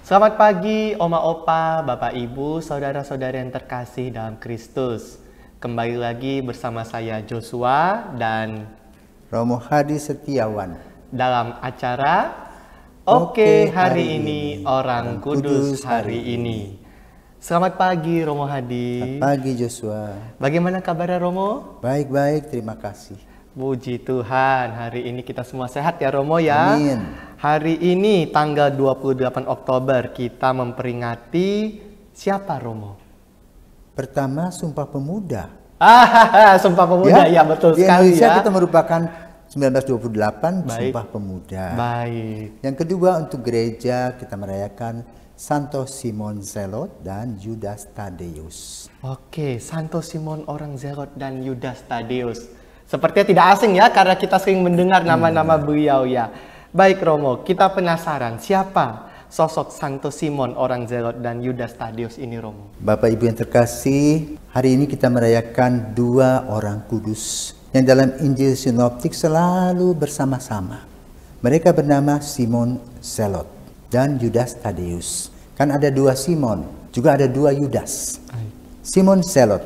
Selamat pagi, Oma Opa, Bapak Ibu, saudara-saudara yang terkasih dalam Kristus. Kembali lagi bersama saya Joshua dan Romo Hadi Setiawan dalam acara Oke hari ini Orang Kudus hari ini. Selamat pagi Romo Hadi. Selamat pagi Joshua. Bagaimana kabarnya Romo? Baik-baik, terima kasih. Puji Tuhan, hari ini kita semua sehat ya Romo ya. Amin. Hari ini tanggal 28 Oktober kita memperingati siapa Romo? Pertama, Sumpah Pemuda. Sumpah Pemuda ya, betul di sekali Indonesia ya. kita merupakan 1928 Baik. Sumpah Pemuda. Baik. Yang kedua, untuk gereja kita merayakan Santo Simon Zelot dan Judas Tadeus. Oke, Santo Simon orang Zelot dan Judas Tadeus. Sepertinya tidak asing ya karena kita sering mendengar nama-nama beliau ya. Baik Romo, kita penasaran siapa sosok Santo Simon orang Zelot dan Judas Tadeus ini Romo? Bapak Ibu yang terkasih, hari ini kita merayakan dua orang kudus yang dalam Injil Sinoptik selalu bersama-sama. Mereka bernama Simon Zelot dan Judas Tadeus. Kan ada dua Simon, juga ada dua Judas. Simon Zelot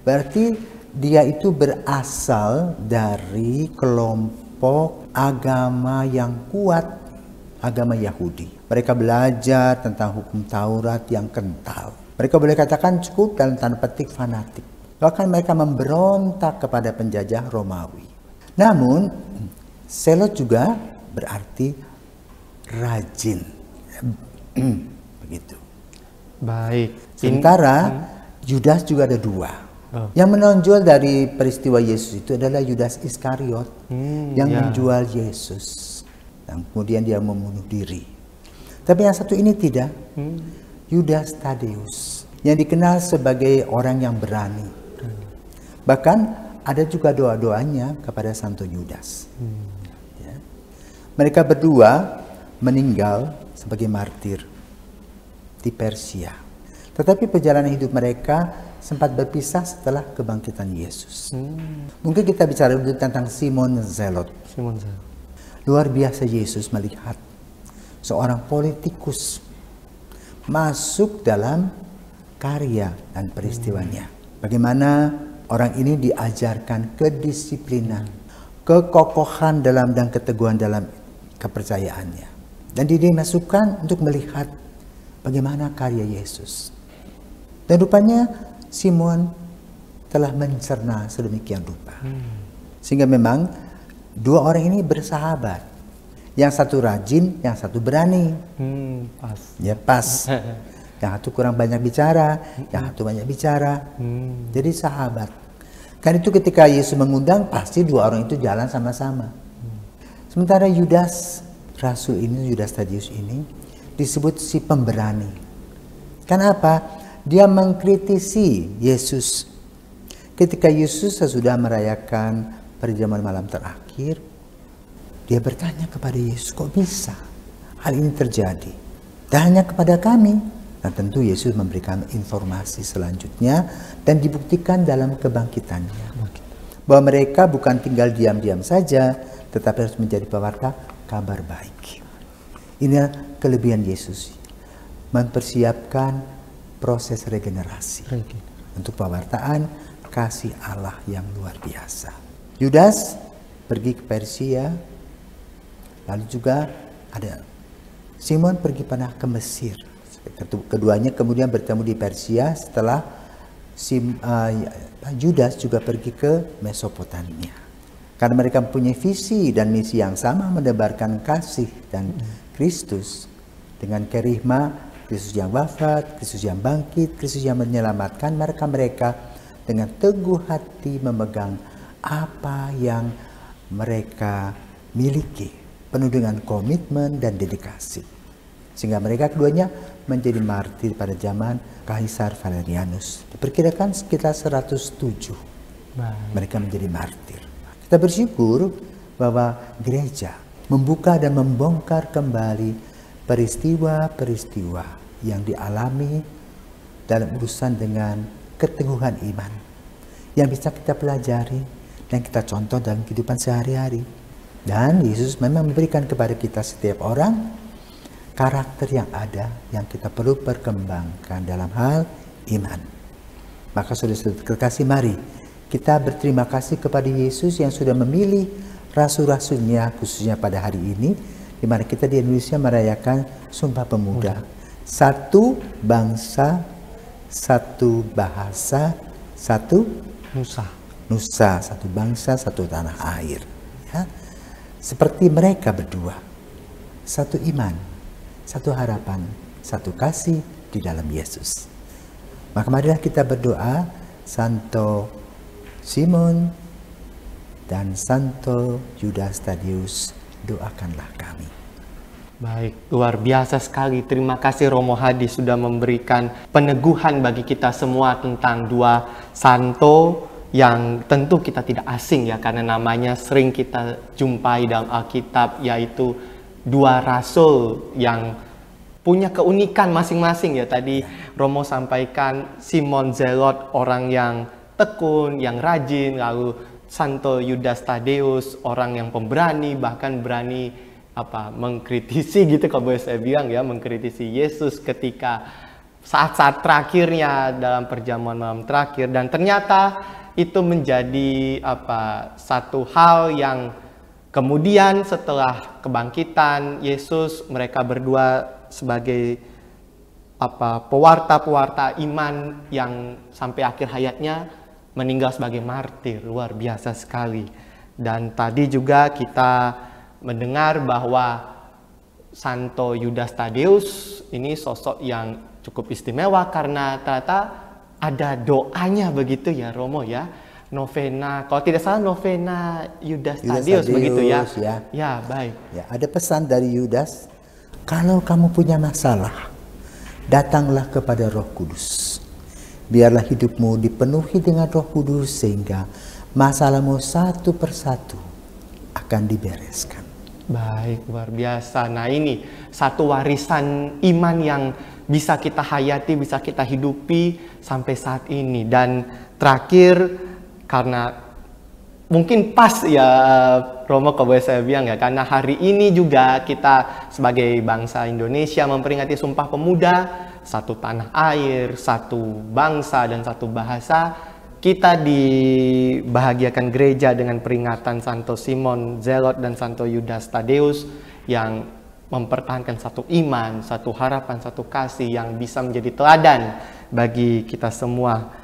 berarti dia itu berasal dari kelompok agama yang kuat, agama Yahudi. Mereka belajar tentang hukum Taurat yang kental. Mereka boleh katakan cukup dalam tanda petik fanatik. Bahkan mereka memberontak kepada penjajah Romawi. Namun, Zelot juga berarti rajin. Begitu. Baik. Sementara Judas juga ada dua. Yang menonjol dari peristiwa Yesus itu adalah Judas Iskariot yang menjual Yesus. Dan kemudian dia membunuh diri. Tapi yang satu ini tidak. Judas Tadeus yang dikenal sebagai orang yang berani. Bahkan ada juga doa-doanya kepada Santo Judas. Ya. Mereka berdua meninggal sebagai martir di Persia. Tetapi perjalanan hidup mereka sempat berpisah setelah kebangkitan Yesus. Mungkin kita bicara dulu tentang Simon Zelot. Simon Zelot. Luar biasa Yesus melihat seorang politikus masuk dalam karya dan peristiwanya. Bagaimana orang ini diajarkan kedisiplinan, kekokohan dalam dan keteguhan dalam kepercayaannya. Dan dimasukkan untuk melihat bagaimana karya Yesus. Dan rupanya Simon telah mencerna sedemikian rupa. Sehingga memang dua orang ini bersahabat. Yang satu rajin, yang satu berani. Pas. Ya pas. Yang satu kurang banyak bicara, yang satu banyak bicara. Jadi sahabat. Kan itu ketika Yesus mengundang, pasti dua orang itu jalan sama-sama. Sementara Judas, Rasul ini, Judas Tadeus ini, disebut si pemberani. Kenapa? Dia mengkritisi Yesus. Ketika Yesus sesudah merayakan perjamuan malam terakhir, dia bertanya kepada Yesus, kok bisa hal ini terjadi? Dan hanya kepada kami. Nah tentu Yesus memberikan informasi selanjutnya dan dibuktikan dalam kebangkitannya. Bahwa mereka bukan tinggal diam-diam saja, tetapi harus menjadi pewarta kabar baik. Inilah kelebihan Yesus. Mempersiapkan proses regenerasi untuk pewartaan kasih Allah yang luar biasa. Judas pergi ke Persia, lalu juga ada Simon pergi pernah ke Mesir. Keduanya kemudian bertemu di Persia setelah Judas juga pergi ke Mesopotamia. Karena mereka mempunyai visi dan misi yang sama, menebarkan kasih dan Kristus dengan kerigma Kristus yang wafat, Kristus yang bangkit, Kristus yang menyelamatkan. Mereka dengan teguh hati memegang apa yang mereka miliki, penuh dengan komitmen dan dedikasi. Sehingga mereka keduanya menjadi martir pada zaman Kaisar Valerianus. Diperkirakan sekitar 107 mereka menjadi martir. Kita bersyukur bahwa gereja membuka dan membongkar kembali peristiwa-peristiwa yang dialami dalam urusan dengan keteguhan iman yang bisa kita pelajari dan kita contoh dalam kehidupan sehari-hari. Dan Yesus memang memberikan kepada kita setiap orang karakter yang ada yang kita perlu perkembangkan dalam hal iman. Maka saudara-saudara terkasih, mari kita berterima kasih kepada Yesus yang sudah memilih rasul-rasulnya, khususnya pada hari ini, di mana kita di Indonesia merayakan Sumpah Pemuda. Satu bangsa, satu bahasa, satu nusa, satu bangsa, satu tanah air. Ya. Seperti mereka berdua, satu iman, satu harapan, satu kasih di dalam Yesus. Maka marilah kita berdoa, Santo Simon dan Santo Yudas Tadeus, doakanlah kami. Baik, luar biasa sekali. Terima kasih Romo Hadi sudah memberikan peneguhan bagi kita semua tentang dua santo yang tentu kita tidak asing ya, karena namanya sering kita jumpai dalam Alkitab, yaitu dua rasul yang punya keunikan masing-masing ya. Tadi Romo sampaikan Simon Zelot, orang yang tekun, yang rajin, lalu Santo Yudas Tadeus, orang yang pemberani, bahkan berani mengkritisi gitu kalau boleh saya bilang ya, mengkritisi Yesus ketika saat-saat terakhirnya dalam perjamuan malam terakhir. Dan ternyata itu menjadi satu hal yang kemudian setelah kebangkitan Yesus, mereka berdua sebagai pewarta-pewarta iman yang sampai akhir hayatnya meninggal sebagai martir. Luar biasa sekali. Dan tadi juga kita mendengar bahwa Santo Yudas Tadeus ini sosok yang cukup istimewa karena ternyata ada doanya begitu ya Romo ya. Novena, kalau tidak salah novena Yudas Tadeus begitu ya. Ya, baik. Ya, ada pesan dari Yudas, kalau kamu punya masalah, datanglah kepada Roh Kudus. Biarlah hidupmu dipenuhi dengan Roh Kudus sehingga masalahmu satu persatu akan dibereskan. Baik, luar biasa. Nah, ini satu warisan iman yang bisa kita hayati, bisa kita hidupi sampai saat ini. Dan terakhir, karena mungkin pas ya Romo kalau boleh saya bilang ya, karena hari ini juga kita sebagai bangsa Indonesia memperingati Sumpah Pemuda, satu tanah air, satu bangsa dan satu bahasa. Kita dibahagiakan gereja dengan peringatan Santo Simon Zelot dan Santo Yudas Tadeus yang mempertahankan satu iman, satu harapan, satu kasih yang bisa menjadi teladan bagi kita semua.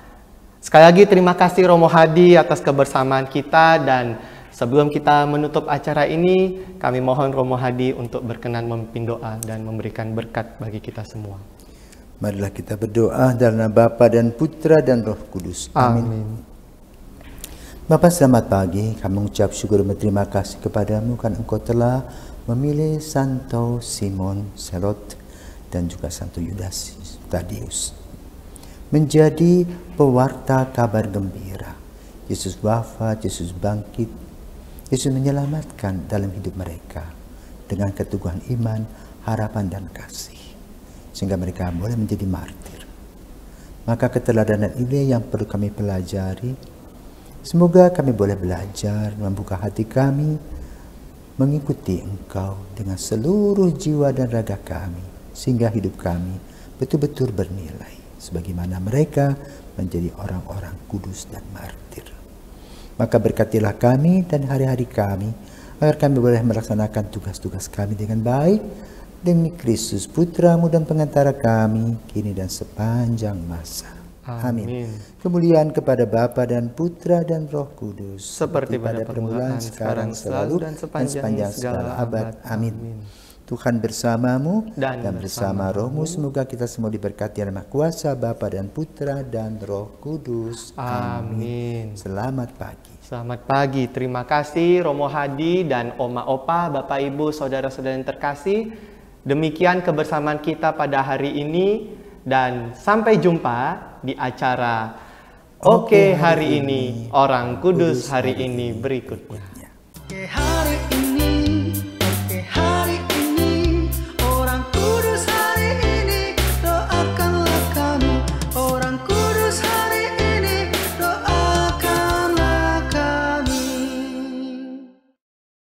Sekali lagi terima kasih Romo Hadi atas kebersamaan kita, dan sebelum kita menutup acara ini, kami mohon Romo Hadi untuk berkenan memimpin doa dan memberikan berkat bagi kita semua. Marilah kita berdoa dalam nama Bapa dan Putra dan Roh Kudus. Amin. Bapa, selamat pagi. Kami mengucap syukur dan berterima kasih kepadamu karena Engkau telah memilih Santo Simon Zelot dan juga Santo Yudas Tadeus menjadi pewarta kabar gembira. Yesus wafat, Yesus bangkit, Yesus menyelamatkan dalam hidup mereka dengan keteguhan iman, harapan dan kasih, sehingga mereka boleh menjadi martir. Maka keteladanan ini yang perlu kami pelajari. Semoga kami boleh belajar, membuka hati kami, mengikuti Engkau dengan seluruh jiwa dan raga kami, sehingga hidup kami betul-betul bernilai, sebagaimana mereka menjadi orang-orang kudus dan martir. Maka berkatilah kami dan hari-hari kami, agar kami boleh melaksanakan tugas-tugas kami dengan baik, demi Kristus Putramu dan pengantara kami, kini dan sepanjang masa. Amin. Kemuliaan kepada Bapa dan Putra dan Roh Kudus, seperti pada permulaan, sekarang, selalu, dan sepanjang segala abad. Amin. Tuhan bersamamu dan bersama rohmu. Semoga kita semua diberkati dalam kuasa Bapa dan Putra dan Roh Kudus. Amin. Selamat pagi. Selamat pagi. Terima kasih Romo Hadi dan Oma Opa, Bapak Ibu, saudara-saudara yang terkasih. Demikian kebersamaan kita pada hari ini, dan sampai jumpa di acara Oke Hari Ini, Orang Kudus Hari Ini berikutnya.